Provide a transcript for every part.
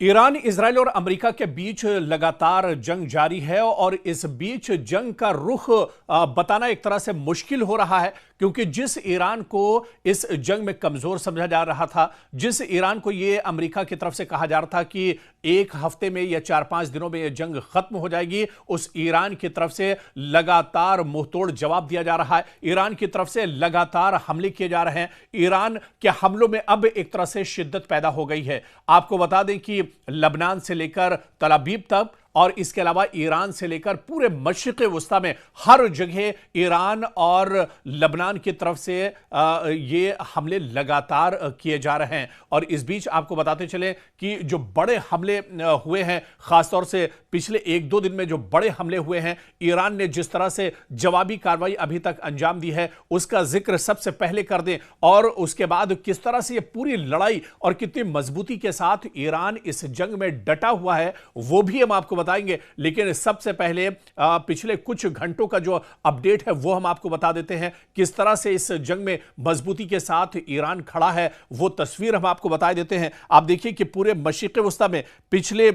Iran, Israel और America के बीच लगातार जंग जारी है और इस बीच जंग का रुख बताना एक तरह से मुश्किल हो रहा है, क्योंकि जिस ईरान को इस जंग में कमजोर समझा जा रहा था, जिस ईरान को यह अमेरिका की तरफ से कहा जा रहा था कि एक हफ्ते में या 4-5 दिनों में यह जंग खत्म हो जाएगी, उस ईरान की तरफ से लगातार मुंहतोड़ जवाब दिया जा रहा है। ईरान की तरफ से लगातार हमले किए जा रहे हैं। ईरान के हमलों में अब एक तरह से शिद्दत पैदा हो गई है। आपको बता दें कि लबनान से लेकर तल अवीव तक और इसके अलावा ईरान से लेकर पूरे मशरिक़ वस्ता में हर जगह ईरान और लबनान की तरफ से ये हमले लगातार किए जा रहे हैं। और इस बीच आपको बताते चले कि जो बड़े हमले हुए हैं, खासतौर से पिछले 1-2 दिन में जो बड़े हमले हुए हैं, ईरान ने जिस तरह से जवाबी कार्रवाई अभी तक अंजाम दी है, उसका जिक्र सबसे पहले कर दें। और उसके बाद किस तरह से ये पूरी लड़ाई और कितनी मजबूती के साथ ईरान इस जंग में डटा हुआ है, वो भी हम आपको बताएंगे। लेकिन सबसे पहले पिछले कुछ घंटों का जो अपडेट है वो हम आपको बता देते हैं। किस तरह से इस जंग में मजबूती के साथ ईरान खड़ा है, वो तस्वीर हम आपको बता देते हैं। आप देखिए कि पूरे मशरिक़ वस्ता में पिछले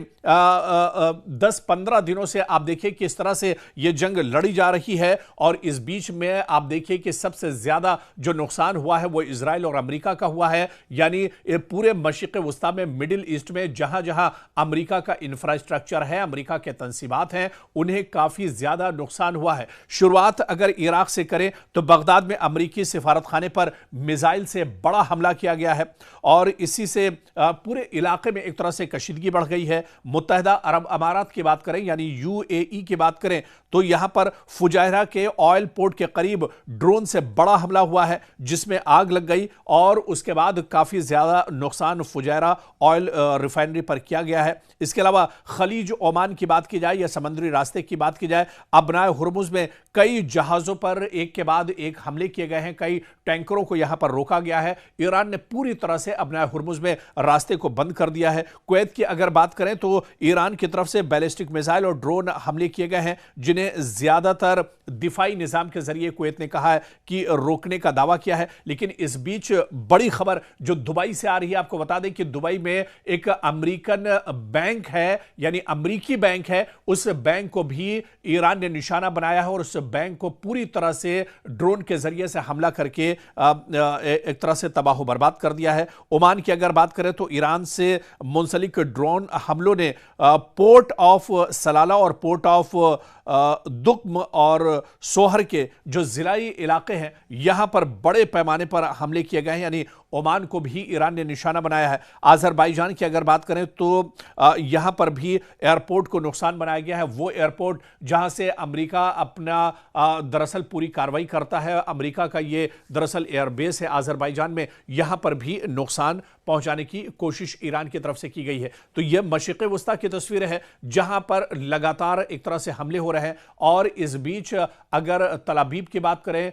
10-15 दिनों से आप देखिए किस तरह से यह जंग लड़ी जा रही है। और इस बीच में आप देखिए कि सबसे ज्यादा जो नुकसान हुआ है वो इजराइल और अमेरिका का हुआ है। यानी पूरे मशरिक़ वस्ता में, मिडिल ईस्ट में जहां जहां अमेरिका का इंफ्रास्ट्रक्चर है, अमेरिका के तंसीबात हैं, उन्हें काफी ज्यादा नुकसान हुआ है। शुरुआत अगर इराक से करें तो बगदाद में अमेरिकी सिफारतखाने पर मिसाइल से बड़ा हमला किया गया है और इसी से पूरे इलाके में एक तरह से कशीदगी बढ़ गई है। मुत्तहिदा अरब अमारात की बात करें, यानी यूएई की बात करें, तो यहां पर फुजैरा के ऑयल पोर्ट के करीब ड्रोन से बड़ा हमला हुआ है जिसमें आग लग गई और उसके बाद काफी ज्यादा नुकसान फुजैरा ऑयल रिफाइनरी पर किया गया है। इसके अलावा खलीज ओमान की बात की जाए या समुद्री रास्ते की बात की जाए, अबनाए हुर्मुज में कई जहाजों पर एक के बाद एक हमले किए गए हैं, कई टैंकरों को यहां पर रोका गया है। ईरान ने पूरी तरह से अबनाए हुर्मुज में रास्ते को बंद कर दिया है। कुवैत की अगर बात करें तो ईरान की तरफ से बैलिस्टिक मिसाइल और ड्रोन हमले किए गए हैं, जिन्हें ज्यादातर दिफाई निजाम के जरिए कुवैत ने कहा है कि रोकने का दावा किया है। लेकिन इस बीच बड़ी खबर जो दुबई से आ रही है, आपको बता दें कि दुबई में एक अमेरिकन बैंक है, यानी अमेरिकी बैंक है, उस बैंक को भी ईरान ने निशाना बनाया है और उस बैंक को पूरी तरह से ड्रोन के जरिए से हमला करके एक तरह से तबाह बर्बाद कर दिया है। ओमान की अगर बात करें तो ईरान से मुंसलिक ड्रोन हमलों ने पोर्ट ऑफ सलाला और पोर्ट ऑफ दुक्म और सोहर के जो जिलाई इलाके हैं, यहां पर बड़े पैमाने पर हमले किए गए हैं, यानी ओमान को भी ईरान ने निशाना बनाया है। आज़रबाईजान की अगर बात करें तो यहां पर भी एयरपोर्ट को नुकसान बनाया गया है। वो एयरपोर्ट जहां से अमेरिका अपना दरअसल पूरी कार्रवाई करता है, अमेरिका का ये दरअसल एयरबेस है आज़रबाईजान में, यहां पर भी नुकसान पहुंचाने की कोशिश ईरान की तरफ से की गई है। तो यह मशरिक़ वस्ता की तस्वीर है जहां पर लगातार एक तरह से हमले हो रहे हैं। और इस बीच अगर तल अवीव की बात करें,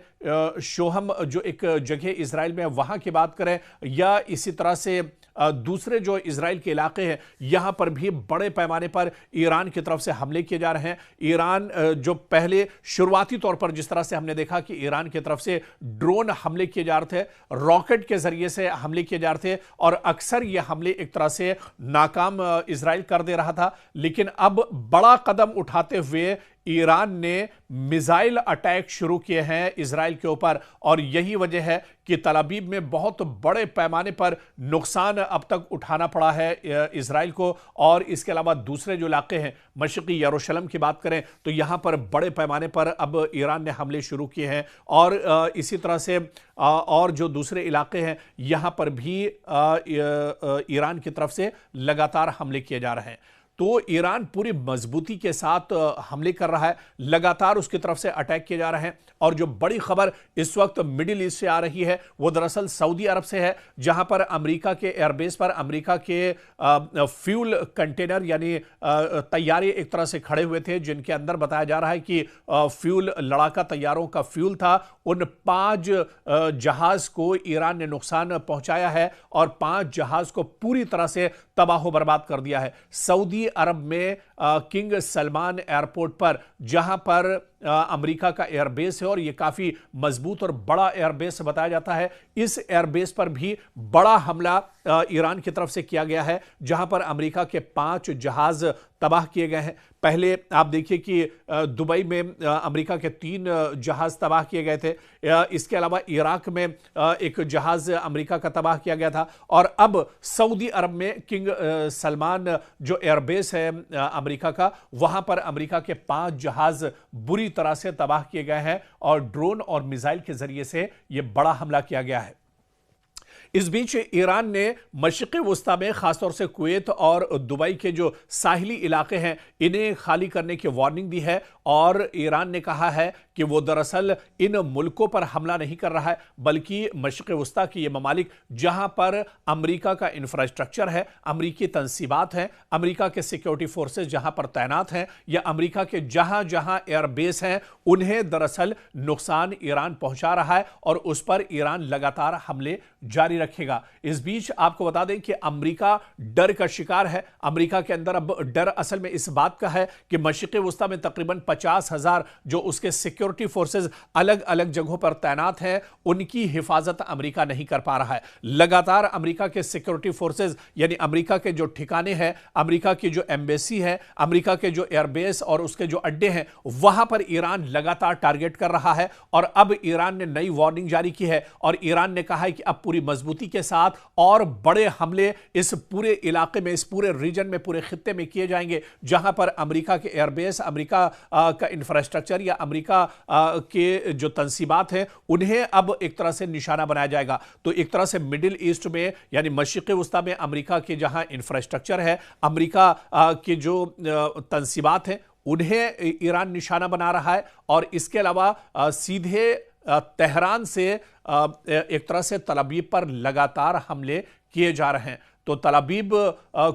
शोहम जो एक जगह इजराइल में, वहां की बात करें, या इसी तरह से दूसरे जो इजराइल के इलाके हैं, यहां पर भी बड़े पैमाने पर ईरान की तरफ से हमले किए जा रहे हैं। ईरान जो पहले शुरुआती तौर पर जिस तरह से हमने देखा कि ईरान की तरफ से ड्रोन हमले किए जा रहे थे, रॉकेट के जरिए से हमले किए जा रहे थे और अक्सर ये हमले एक तरह से नाकाम इजराइल कर दे रहा था। लेकिन अब बड़ा कदम उठाते हुए ईरान ने मिसाइल अटैक शुरू किए हैं इजराइल के ऊपर और यही वजह है कि तल अवीव में बहुत बड़े पैमाने पर नुकसान अब तक उठाना पड़ा है इजराइल को। और इसके अलावा दूसरे जो इलाके हैं, मशरिक़ी यरूशलेम की बात करें तो यहां पर बड़े पैमाने पर अब ईरान ने हमले शुरू किए हैं और इसी तरह से और जो दूसरे इलाके हैं यहां पर भी ईरान की तरफ से लगातार हमले किए जा रहे हैं। तो ईरान पूरी मजबूती के साथ हमले कर रहा है, लगातार उसकी तरफ से अटैक किए जा रहे हैं। और जो बड़ी खबर इस वक्त मिडिल ईस्ट से आ रही है वो दरअसल सऊदी अरब से है, जहां पर अमेरिका के एयरबेस पर अमेरिका के फ्यूल कंटेनर यानी तैयारे एक तरह से खड़े हुए थे, जिनके अंदर बताया जा रहा है कि फ्यूल, लड़ाका तैयारों का फ्यूल था। उन 5 जहाज को ईरान ने नुकसान पहुंचाया है और 5 जहाज को पूरी तरह से तबाह बर्बाद कर दिया है। सऊदी अरब में किंग सलमान एयरपोर्ट पर, जहां पर अमेरिका का एयरबेस है और यह काफी मजबूत और बड़ा एयरबेस बताया जाता है। इस एयरबेस पर भी बड़ा हमला ईरान की तरफ से किया गया है, जहां पर अमेरिका के 5 जहाज तबाह किए गए हैं। पहले आप देखिए कि दुबई में अमेरिका के 3 जहाज तबाह किए गए थे। इसके अलावा इराक में एक जहाज अमेरिका का तबाह किया गया था और अब सऊदी अरब में किंग सलमान जो एयरबेस है अमेरिका का, वहां पर अमेरिका के 5 जहाज बुरी तरह से तबाह किए गए हैं और ड्रोन और मिसाइल के जरिए से यह बड़ा हमला किया गया है। इस बीच ईरान ने मशरिक़ वस्ता में खासतौर से कुवैत और दुबई के जो साहिली इलाके हैं इन्हें खाली करने की वार्निंग दी है और ईरान ने कहा है कि वो दरअसल इन मुल्कों पर हमला नहीं कर रहा है, बल्कि मशरिक़ वस्ता के ये ममालिक जहां पर अमेरिका का इंफ्रास्ट्रक्चर है, अमेरिकी तंसीबात हैं, अमेरिका के सिक्योरिटी फोर्सेस जहां पर तैनात हैं या अमेरिका के जहां जहां एयरबेस हैं, उन्हें दरअसल नुकसान ईरान पहुंचा रहा है और उस पर ईरान लगातार हमले जारी रखेगा। इस बीच आपको बता दें कि अमेरिका डर का शिकार है। अमेरिका के अंदर अब डर असल में इस बात का है कि मशरिक़ वस्ता में तकरीबन 50,000 जो उसके सिक्योरिटी फोर्सेस अलग अलग जगहों पर तैनात हैं, उनकी हिफाजत अमेरिका नहीं कर पा रहा है। लगातार अमेरिका के सिक्योरिटी फोर्सेस यानी अमेरिका के जो ठिकाने हैं, अमेरिका की जो एम्बेसी है, अमेरिका के जो एयरबेस और उसके जो अड्डे हैं, वहां पर ईरान लगातार टारगेट कर रहा है और अब ईरान ने नई वार्निंग जारी की है और ईरान ने कहा है कि अब पूरी मजबूती के साथ और बड़े हमले इस पूरे इलाके में, इस पूरे रीजन में, पूरे खित्ते में किए जाएंगे जहां पर अमेरिका के एयरबेस, अमेरिका का इंफ्रास्ट्रक्चर या अमेरिका के जो तंसीबात हैं उन्हें अब एक तरह से निशाना बनाया जाएगा। तो एक तरह से मिडिल ईस्ट में यानी मशरिक़ वस्ता में अमेरिका के जहां इंफ्रास्ट्रक्चर है, अमेरिका के जो तंसीबात हैं उन्हें ईरान निशाना बना रहा है और इसके अलावा सीधे तेहरान से एक तरह से तल अवीव पर लगातार हमले किए जा रहे हैं। तो तल अवीव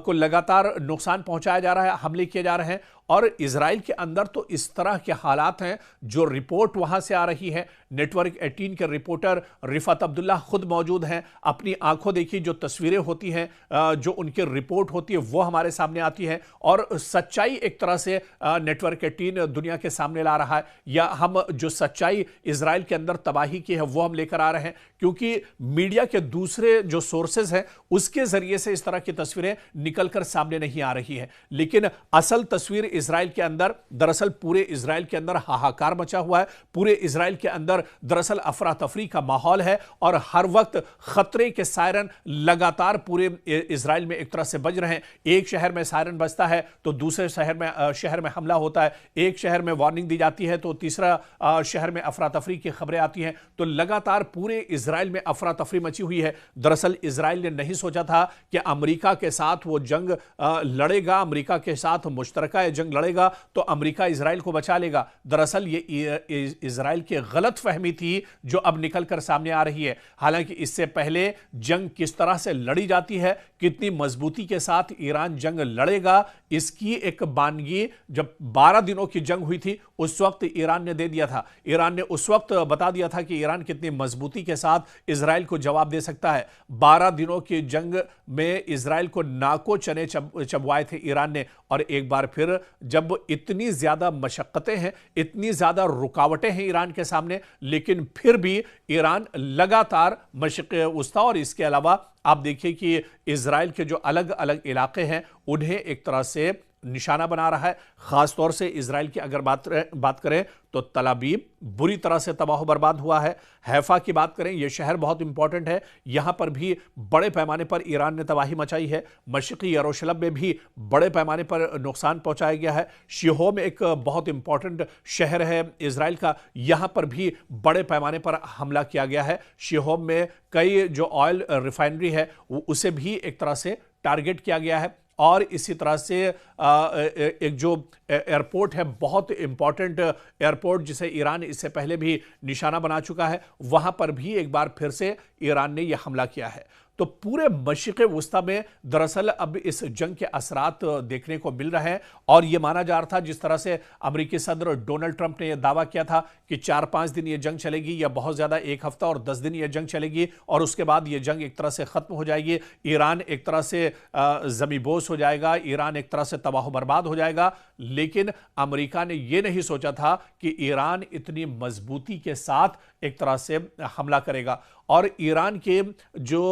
को लगातार नुकसान पहुंचाया जा रहा है, हमले किए जा रहे हैं और इजराइल के अंदर तो इस तरह के हालात हैं। जो रिपोर्ट वहां से आ रही है, नेटवर्क 18 के रिपोर्टर रिफत अब्दुल्ला खुद मौजूद हैं, अपनी आंखों देखी जो तस्वीरें होती हैं, जो उनकी रिपोर्ट होती है वो हमारे सामने आती है और सच्चाई एक तरह से नेटवर्क 18 दुनिया के सामने ला रहा है या हम जो सच्चाई इजराइल के अंदर तबाही की है वो हम लेकर आ रहे हैं, क्योंकि मीडिया के दूसरे जो सोर्सेज हैं उसके जरिए से इस तरह की तस्वीरें निकलकर सामने नहीं आ रही है। लेकिन असल तस्वीर इजराइल के अंदर, दरअसल पूरे इजराइल के अंदर हाहाकार मचा हुआ है, पूरे इजराइल के अंदर दरअसल अफरा तफरी का माहौल है और हर वक्त खतरे के सायरन लगातार पूरे इजराइल में एक तरह से बज रहे हैं। एक शहर में सायरन बजता है तो दूसरे शहर में हमला होता है, एक शहर में वार्निंग दी जाती है तो तीसरा शहर में अफरा तफरी की खबरें आती हैं। तो लगातार पूरे इजराइल में अफरा तफरी मची हुई है। दरअसल इजराइल ने नहीं सोचा था कि अमेरिका के साथ वो जंग लड़ेगा, अमेरिका के साथ मुश्तरका जंग लड़ेगा तो अमेरिका इजराइल को बचा लेगा। दरअसल ये इजराइल की गलत फहमी थी जो अब निकलकर सामने आ रही है। हालांकि इससे पहले जंग किस तरह से लड़ी जाती है, कितनी मजबूती के साथ ईरान जंग लड़ेगा, इसकी एक बानगी जब 12 दिनों की जंग हुई थी उस वक्त ईरान ने दे दिया था। ईरान ने उस वक्त बता दिया था कि ईरान कितनी मजबूती के साथ इजराइल को जवाब दे सकता है। 12 दिनों की जंग में इजराइल को नाको चने चबवाए थे ईरान ने और एक बार फिर जब इतनी ज्यादा मशक्कतें हैं, इतनी ज्यादा रुकावटें हैं ईरान के सामने, लेकिन फिर भी ईरान लगातार मशरिक़ वस्ता और इसके अलावा आप देखिए कि इजराइल के जो अलग अलग इलाके हैं उन्हें एक तरह से निशाना बना रहा है। खासतौर से इजराइल की अगर बात करें तो तल अवीव बुरी तरह से तबाह बर्बाद हुआ है। हैफा की बात करें, यह शहर बहुत इंपॉर्टेंट है, यहां पर भी बड़े पैमाने पर ईरान ने तबाही मचाई है। मशरिकी यरूशलेम में भी बड़े पैमाने पर नुकसान पहुंचाया गया है। शिहोम एक बहुत इंपॉर्टेंट शहर है इजराइल का, यहां पर भी बड़े पैमाने पर हमला किया गया है। शिहोम में कई जो ऑयल रिफाइनरी है उसे भी एक तरह से टारगेट किया गया है और इसी तरह से एक जो एयरपोर्ट है, बहुत इंपॉर्टेंट एयरपोर्ट जिसे ईरान इससे पहले भी निशाना बना चुका है, वहां पर भी एक बार फिर से ईरान ने यह हमला किया है। तो पूरे मशरिक़ वुस्ता में दरअसल अब इस जंग के असरात देखने को मिल रहे हैं। और यह माना जा रहा था, जिस तरह से अमेरिकी सदर डोनाल्ड ट्रंप ने यह दावा किया था कि 4-5 दिन यह जंग चलेगी, या बहुत ज्यादा 1 हफ्ता और 10 दिन यह जंग चलेगी, और उसके बाद यह जंग एक तरह से खत्म हो जाएगी, ईरान एक तरह से ज़मीबोस हो जाएगा, ईरान एक तरह से तबाह बर्बाद हो जाएगा। लेकिन अमेरिका ने यह नहीं सोचा था कि ईरान इतनी मजबूती के साथ एक तरह से हमला करेगा। और ईरान के जो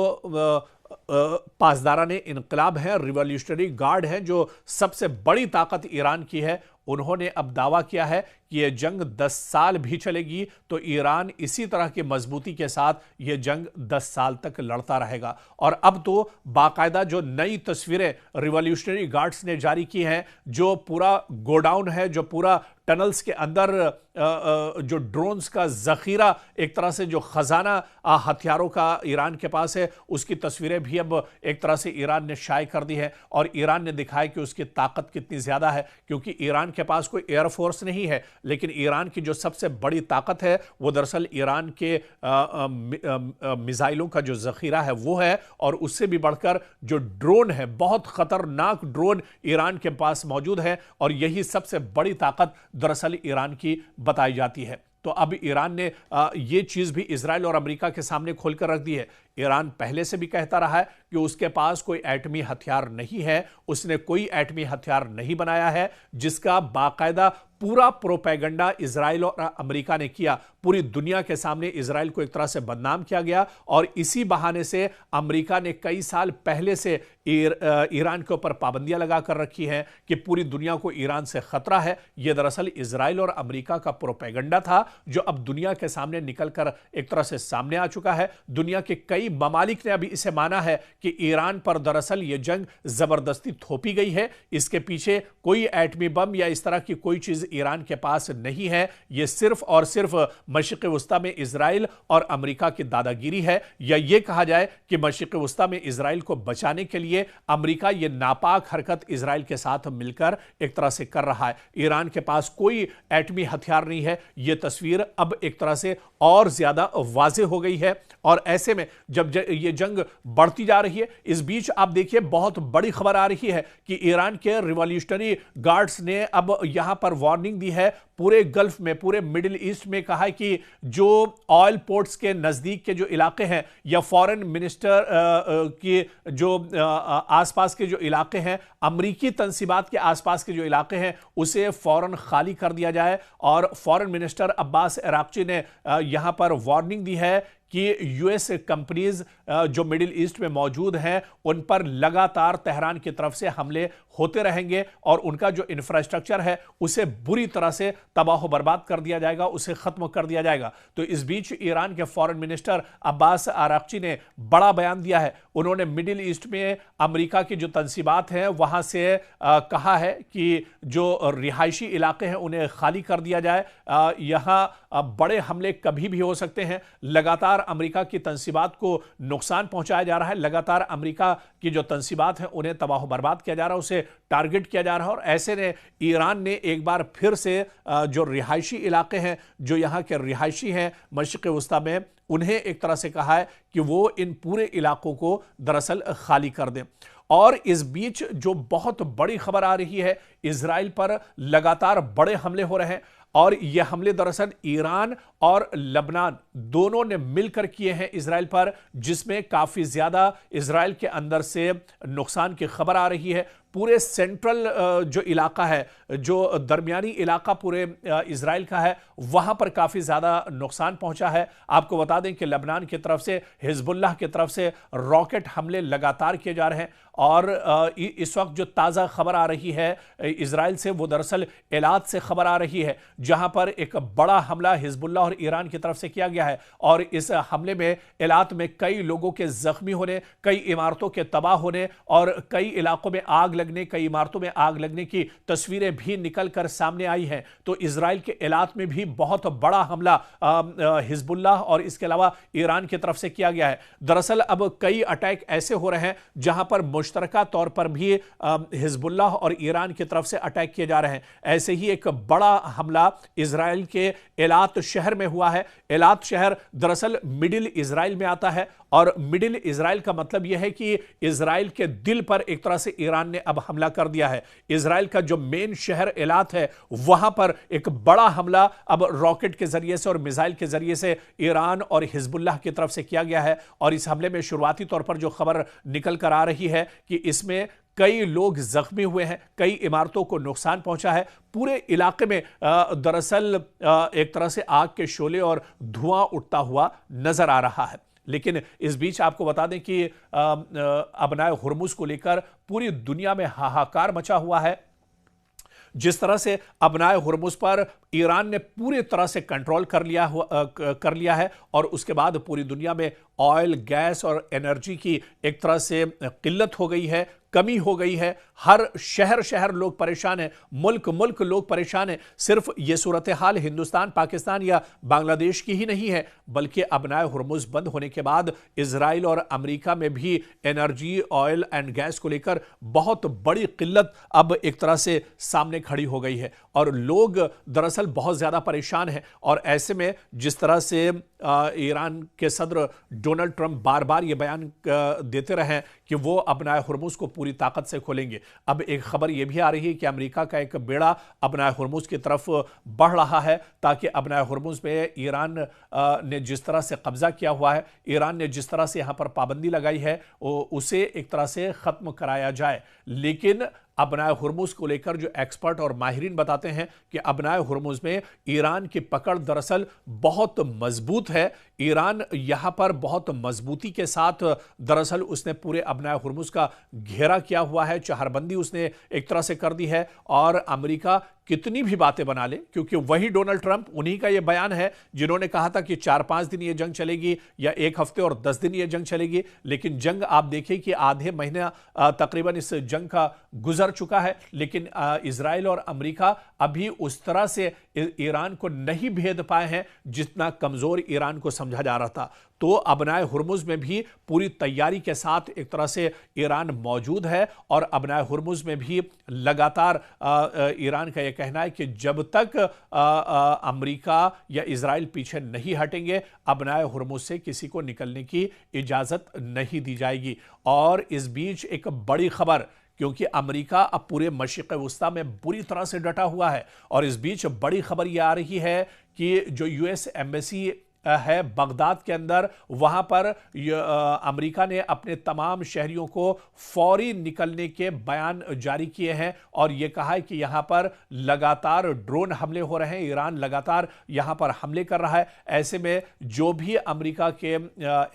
पासदाराने इनकलाब है, रिवॉल्यूशनरी गार्ड है, जो सबसे बड़ी ताकत ईरान की है, उन्होंने अब दावा किया है कि यह जंग 10 साल भी चलेगी तो ईरान इसी तरह की मजबूती के साथ यह जंग 10 साल तक लड़ता रहेगा। और अब तो बाकायदा जो नई तस्वीरें रिवॉल्यूशनरी गार्ड्स ने जारी की हैं, जो पूरा गोडाउन है, जो पूरा टनल्स के अंदर जो ड्रोन्स का जखीरा, एक तरह से जो खजाना हथियारों का ईरान के पास है, उसकी तस्वीरें भी अब एक तरह से ईरान ने शाये कर दी है। और ईरान ने दिखाया कि उसकी ताकत कितनी ज्यादा है, क्योंकि ईरान के पास कोई एयरफोर्स नहीं है, लेकिन ईरान की जो सबसे बड़ी ताकत है वो दरअसल ईरान के मिसाइलों का जो जखीरा है वो है। और उससे भी बढ़कर जो ड्रोन है, बहुत खतरनाक ड्रोन ईरान के पास मौजूद है, और यही सबसे बड़ी ताकत दरअसल ईरान की बताई जाती है। तो अब ईरान ने ये चीज भी इजराइल और अमेरिका के सामने खोलकर रख दी है। ईरान पहले से भी कहता रहा है कि उसके पास कोई एटमी हथियार नहीं है, उसने कोई एटमी हथियार नहीं बनाया है, जिसका बाकायदा पूरा प्रोपेगेंडा इजराइल और अमेरिका ने किया। पूरी दुनिया के सामने इजराइल को एक तरह से बदनाम किया गया, और इसी बहाने से अमेरिका ने कई साल पहले से ईरान के ऊपर पाबंदियां लगाकर रखी हैं कि पूरी दुनिया को ईरान से खतरा है। यह दरअसल इजराइल और अमेरिका का प्रोपेगेंडा था, जो अब दुनिया के सामने निकलकर एक तरह से सामने आ चुका है। दुनिया के कई ममालिक ने अभी इसे माना है कि ईरान पर दरअसल यह जंग जबरदस्ती थोपी गई है, इसके पीछे कोई एटमी बम या इस तरह की कोई चीज ईरान के पास नहीं है। यह सिर्फ और सिर्फ मशरिक़ वुस्ता में इजराइल और अमेरिका की दादागिरी है, या यह कहा जाए कि मशरिक़ वुस्ता में इजराइल को बचाने के लिए अमेरिका यह नापाक हरकत इजराइल के साथ मिलकर एक तरह से कर रहा है। ईरान के पास कोई एटमी हथियार नहीं है, यह तस्वीर अब एक तरह से और ज्यादा वाज़ेह हो गई है। और ऐसे में जब यह जंग बढ़ती जा रही है, इस बीच आप देखिए बहुत बड़ी खबर आ रही है कि ईरान के रिवॉल्यूशनरी गार्ड्स ने अब यहां पर वार्निंग दी है पूरे गल्फ में, पूरे मिडिल ईस्ट में। कहा है कि जो ऑयल पोर्ट्स के नजदीक के जो इलाके हैं, या फॉरेन मिनिस्टर के जो आसपास के जो इलाके हैं, अमरीकी तंसीबात के आसपास के जो इलाके हैं, उसे फौरन खाली कर दिया जाए। और फॉरेन मिनिस्टर अब्बास अराक्ची ने यहां पर वार्निंग दी है कि यूएस कंपनीज जो मिडिल ईस्ट में मौजूद हैं, उन पर लगातार तेहरान की तरफ से हमले होते रहेंगे, और उनका जो इंफ्रास्ट्रक्चर है उसे बुरी तरह से तबाह बर्बाद कर दिया जाएगा, उसे खत्म कर दिया जाएगा। तो इस बीच ईरान के फॉरेन मिनिस्टर अब्बास अराक्ची ने बड़ा बयान दिया है। उन्होंने मिडिल ईस्ट में अमेरिका की जो तंसीबात हैं वहां से कहा है कि जो रिहायशी इलाके हैं उन्हें खाली कर दिया जाए। यहां बड़े हमले कभी भी हो सकते हैं। लगातार अमेरिका की तंसीबात को नुकसान पहुंचाया जा रहा है, लगातार अमेरिका की जो तंसीबात हैं उन्हें तबाह बर्बाद किया जा रहा है, उसे टारगेट किया जा रहा है। और ऐसे ने ईरान ने एक बार फिर से जो रिहायशी इलाके हैं, जो यहां के रिहायशी हैं मशरिक़ वुस्ता में, उन्हें एक तरह से कहा है कि वो इन पूरे इलाकों को दरअसल खाली कर दें। और इस बीच जो बहुत बड़ी खबर आ रही है, इजराइल पर लगातार बड़े हमले हो रहे हैं, और यह हमले दरअसल ईरान और लबनान दोनों ने मिलकर किए हैं इजराइल पर, जिसमें काफी ज्यादा इजराइल के अंदर से नुकसान की खबर आ रही है। पूरे सेंट्रल जो इलाका है, जो दरमियानी इलाका पूरे इजराइल का है, वहां पर काफी ज्यादा नुकसान पहुंचा है। आपको बता दें कि लबनान की तरफ से, हिजबुल्लाह की तरफ से रॉकेट हमले लगातार किए जा रहे हैं। और इस वक्त जो ताज़ा खबर आ रही है इजराइल से, वो दरअसल एलात से खबर आ रही है, जहां पर एक बड़ा हमला हिजबुल्लाह और ईरान की तरफ से किया गया है। और इस हमले में एलात में कई लोगों के जख्मी होने, कई इमारतों के तबाह होने, और कई इलाकों में आग लगने, कई इमारतों में आग लगने की तस्वीरें भी निकलकर सामने आई हैं। तो इजराइल के एलात में भी बहुत बड़ा हमला हिजबुल्लाह और इसके अलावा ईरान की तरफ से किया गया है। दरअसल अब कई अटैक ऐसे हो रहे हैं जहां पर मुश्तरका तौर पर भी हिजबुल्लाह और ईरान की तरफ से अटैक किए जा रहे हैं। ऐसे ही एक बड़ा हमला इजराइल के एलात शहर में हुआ है। एलात शहर दरअसल मिडिल इजराइल में आता है, और मिडिल इजराइल का मतलब यह है कि इजराइल के दिल पर एक तरह से ईरान ने अब हमला कर दिया है। इजराइल का जो मेन शहर एलात है वहां पर एक बड़ा हमला अब रॉकेट के जरिए से और मिसाइल के जरिए से ईरान और हिजबुल्लाह की तरफ से किया गया है। और इस हमले में शुरुआती तौर पर जो खबर निकल कर आ रही है कि इसमें कई लोग जख्मी हुए हैं, कई इमारतों को नुकसान पहुंचा है। पूरे इलाके में दरअसल एक तरह से आग के शोले और धुआं उठता हुआ नजर आ रहा है। लेकिन इस बीच आपको बता दें कि अबनाए हुर्मुज को लेकर पूरी दुनिया में हाहाकार मचा हुआ है। जिस तरह से अबनाए हुर्मुज पर ईरान ने पूरी तरह से कंट्रोल कर लिया है और उसके बाद पूरी दुनिया में ऑयल, गैस और एनर्जी की एक तरह से किल्लत हो गई है, कमी हो गई है। हर शहर शहर लोग परेशान हैं, मुल्क मुल्क लोग परेशान हैं। सिर्फ ये सूरत हाल हिंदुस्तान, पाकिस्तान या बांग्लादेश की ही नहीं है, बल्कि अबनाए हुर्मुज बंद होने के बाद इजराइल और अमेरिका में भी एनर्जी, ऑयल एंड गैस को लेकर बहुत बड़ी किल्लत अब एक तरह से सामने खड़ी हो गई है और लोग दरअसल बहुत ज्यादा परेशान हैं। और ऐसे में जिस तरह से ईरान के सदर डोनाल्ड ट्रंप बार बार ये बयान देते रहे कि वो अबनाए हुर्मुज को पूरी ताकत से खोलेंगे, अब एक खबर यह भी आ रही है कि अमेरिका का एक बेड़ा अबनाए हुर्मुज की तरफ बढ़ रहा है ताकि अबनाए हुर्मुज में ईरान ने जिस तरह से कब्जा किया हुआ है, ईरान ने जिस तरह से यहां पर पाबंदी लगाई है, उसे एक तरह से खत्म कराया जाए। लेकिन अबनाए हुर्मुज को लेकर जो एक्सपर्ट और माहिरीन बताते हैं कि अबनाए हुर्मुज में ईरान की पकड़ दरअसल बहुत मजबूत है। ईरान यहां पर बहुत मजबूती के साथ दरअसल उसने पूरे अबनाए हुर्मुज का घेरा किया हुआ है, चहरबंदी उसने एक तरह से कर दी है। और अमेरिका कितनी भी बातें बना ले, क्योंकि वही डोनाल्ड ट्रंप, उन्हीं का यह बयान है जिन्होंने कहा था कि 4-5 दिन यह जंग चलेगी या 1 हफ्ते और 10 दिन यह जंग चलेगी। लेकिन जंग आप देखिए कि आधे महीना तकरीबन इस जंग का गुजर चुका है, लेकिन इजराइल और अमेरिका अभी उस तरह से ईरान को नहीं भेद पाए हैं जितना कमजोर ईरान को समझा जा रहा था। तो अबनाए हुर्मुज में भी पूरी तैयारी के साथ एक तरह से ईरान मौजूद है और अबनाए हुर्मुज में भी लगातार ईरान का यह कहना है कि जब तक अमेरिका या इजराइल पीछे नहीं हटेंगे, अबनाए हुर्मुज से किसी को निकलने की इजाजत नहीं दी जाएगी। और इस बीच एक बड़ी खबर, क्योंकि अमेरिका अब पूरे मशरिक़ वुस्ता में बुरी तरह से डटा हुआ है और इस बीच बड़ी खबर यह आ रही है कि जो यूएस एम्बेसी है बगदाद के अंदर, वहां पर अमेरिका ने अपने तमाम शहरियों को फौरी निकलने के बयान जारी किए हैं और यह कहा है कि यहां पर लगातार ड्रोन हमले हो रहे हैं, ईरान लगातार यहां पर हमले कर रहा है। ऐसे में जो भी अमेरिका के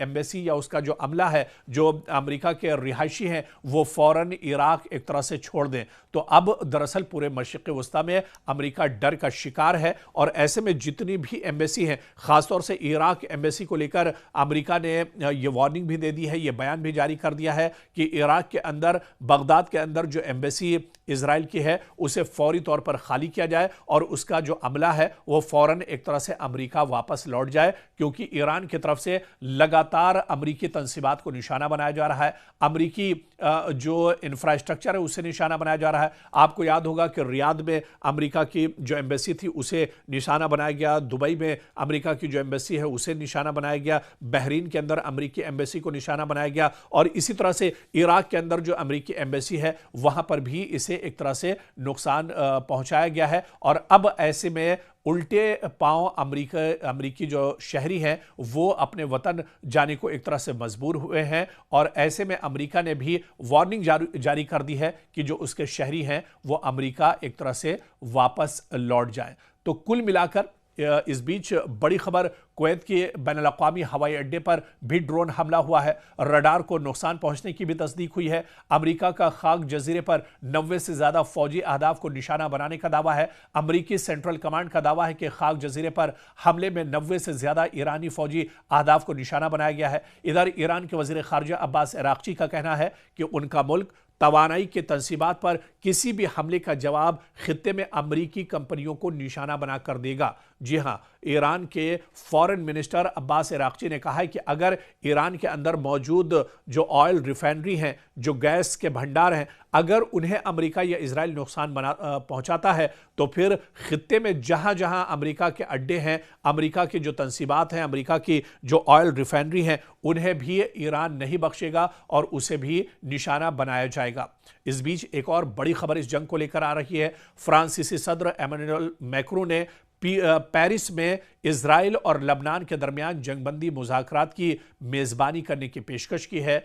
एम्बेसी या उसका जो अमला है, जो अमेरिका के रिहायशी हैं, वो फौरन इराक एक तरह से छोड़ दें। तो अब दरअसल पूरे मशरिक़ वुस्ता में अमेरिका डर का शिकार है और ऐसे में जितनी भी एम्बेसी हैं, खासतौर से इराक एम्बेसी को लेकर अमेरिका ने यह वार्निंग भी दे दी है, यह बयान भी जारी कर दिया है कि इराक के अंदर, बगदाद के अंदर जो एम्बेसी इजराइल की है उसे फौरी तौर पर खाली किया जाए और उसका जो अमला है वो फौरन एक तरह से अमेरिका वापस लौट जाए, क्योंकि ईरान की तरफ से लगातार अमेरिकी तंसीबात को निशाना बनाया जा रहा है, अमेरिकी जो इंफ्रास्ट्रक्चर है उसे निशाना बनाया जा रहा है। आपको याद होगा कि रियाद में अमेरिका की जो एम्बेसी थी उसे निशाना बनाया गया, दुबई में अमेरिका की जो एम्बेसी है उसे निशाना बनाया गया, बहरीन के अंदर अमेरिकी एम्बेसी को निशाना बनाया गया और इसी तरह से इराक के अंदर जो अमेरिकी एम्बेसी है वहां पर भी इसे एक तरह से नुकसान पहुंचाया गया है। और अब ऐसे में उल्टे पांव अमेरिकी जो शहरी हैं वो अपने वतन जाने को एक तरह से मजबूर हुए हैं और ऐसे में अमेरिका ने भी वार्निंग जारी कर दी है कि जो उसके शहरी हैं वो अमेरिका एक तरह से वापस लौट जाएं। तो कुल मिलाकर इस बीच बड़ी खबर, कुवैत के बैनुल-अक़वामी हवाई अड्डे पर भी ड्रोन हमला हुआ है, रडार को नुकसान पहुंचने की भी तस्दीक हुई है। अमेरिका का खाक जजीरे पर 90 से ज्यादा फौजी अहदाफ को निशाना बनाने का दावा है। अमेरिकी सेंट्रल कमांड का दावा है कि खाक जजीरे पर हमले में 90 से ज्यादा ईरानी फौजी अहदाफ को निशाना बनाया गया है। इधर ईरान के वजीर खारजा अब्बास अराक्ची का कहना है कि उनका मुल्क तवानाई के तंसीबात पर किसी भी हमले का जवाब खित्ते में अमरीकी कंपनियों को निशाना बनाकर देगा। जी हां, ईरान के फॉरेन मिनिस्टर अब्बास अराक्ची ने कहा है कि अगर ईरान के अंदर मौजूद जो ऑयल रिफाइनरी हैं, जो गैस के भंडार हैं, अगर उन्हें अमेरिका या इजराइल नुकसान पहुंचाता है तो फिर खित्ते में जहां जहां अमेरिका के अड्डे हैं, अमेरिका की जो तंसीबात हैं, अमेरिका की जो ऑयल रिफाइनरी हैं, उन्हें भी ईरान नहीं बख्शेगा और उसे भी निशाना बनाया जाएगा। इस बीच एक और बड़ी खबर इस जंग को लेकर आ रही है। फ्रांसीसी सदर एमेनुएल मैक्रों ने पेरिस में इजराइल और लबनान के दरमियान जंगबंदी मुज़ाकरात की मेज़बानी करने की पेशकश की है।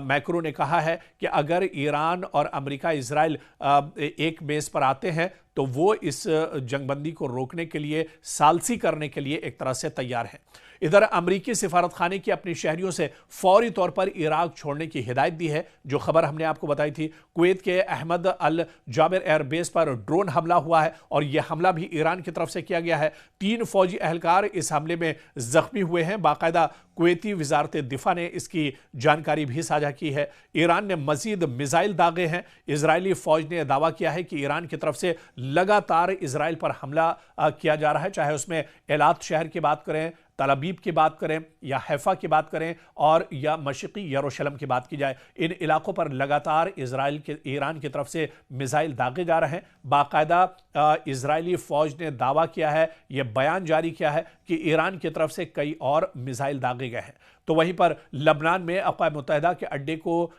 मैक्रों ने कहा है कि अगर ईरान और अमेरिका इजराइल एक मेज़ पर आते हैं तो वो इस जंगबंदी को रोकने के लिए, सालसी करने के लिए एक तरह से तैयार हैं। इधर अमरीकी सिफारत खाने की अपने शहरियों से फौरी तौर पर इराक छोड़ने की हिदायत दी है। जो खबर हमने आपको बताई थी, कुवैत के अहमद अल जाबिर एयरबेस पर ड्रोन हमला हुआ है और यह हमला भी ईरान की तरफ से किया गया है। 3 फौजी एहलकार इस हमले में जख्मी हुए हैं। बाकायदा कुवैती वजारत दिफा ने इसकी जानकारी भी साझा की है। ईरान ने मजीद मिसाइल दागे हैं। इजरायली फौज ने दावा किया है कि ईरान की तरफ से लगातार इजराइल पर हमला किया जा रहा है, चाहे उसमें एलात शहर की बात करें, तल अबीब की बात करें या हैफा की बात करें और या मशरिकी यरूशलेम की बात की जाए। इन इलाकों पर लगातार ईरान की तरफ से मिसाइल दागे जा रहे हैं। बाकायदा इजरायली फौज ने दावा किया है, यह बयान जारी किया है कि ईरान की तरफ से कई और मिसाइल दागे गए हैं। तो वहीं पर लबनान में अक़वाम मुत्तहिदा के अड्डे को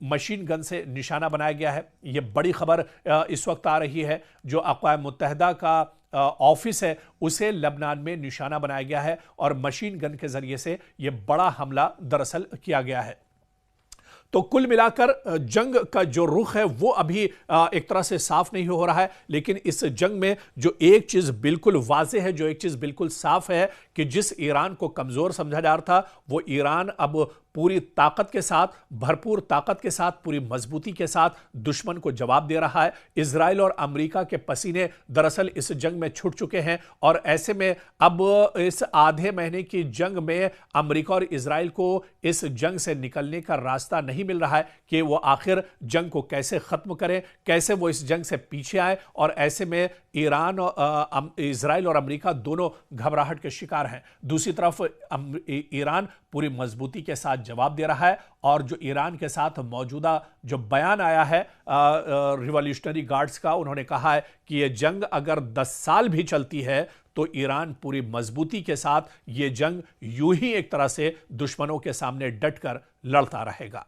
मशीन गन से निशाना बनाया गया है। यह बड़ी खबर इस वक्त आ रही है। जो अक़वाम मुत्तहिदा का ऑफिस है उसे लबनान में निशाना बनाया गया है और मशीन गन के जरिए से यह बड़ा हमला दरअसल किया गया है। तो कुल मिलाकर जंग का जो रुख है वो अभी एक तरह से साफ नहीं हो रहा है, लेकिन इस जंग में जो एक चीज बिल्कुल वाज़ेह है, जो एक चीज बिल्कुल साफ है कि जिस ईरान को कमजोर समझा जा रहा था, वो ईरान अब पूरी ताकत के साथ, भरपूर ताकत के साथ, पूरी मजबूती के साथ दुश्मन को जवाब दे रहा है। इजराइल और अमेरिका के पसीने दरअसल इस जंग में छूट चुके हैं और ऐसे में अब इस आधे महीने की जंग में अमेरिका और इजराइल को इस जंग से निकलने का रास्ता नहीं मिल रहा है कि वो आखिर जंग को कैसे खत्म करें, कैसे वो इस जंग से पीछे आए। और ऐसे में ईरान और इजराइल और अमेरिका दोनों घबराहट के शिकार हैं। दूसरी तरफ ईरान पूरी मजबूती के साथ जवाब दे रहा है और जो ईरान के साथ मौजूदा जो बयान आया है रिवॉल्यूशनरी गार्ड्स का, उन्होंने कहा है कि यह जंग अगर 10 साल भी चलती है तो ईरान पूरी मजबूती के साथ ये जंग यूं ही एक तरह से दुश्मनों के सामने डटकर लड़ता रहेगा।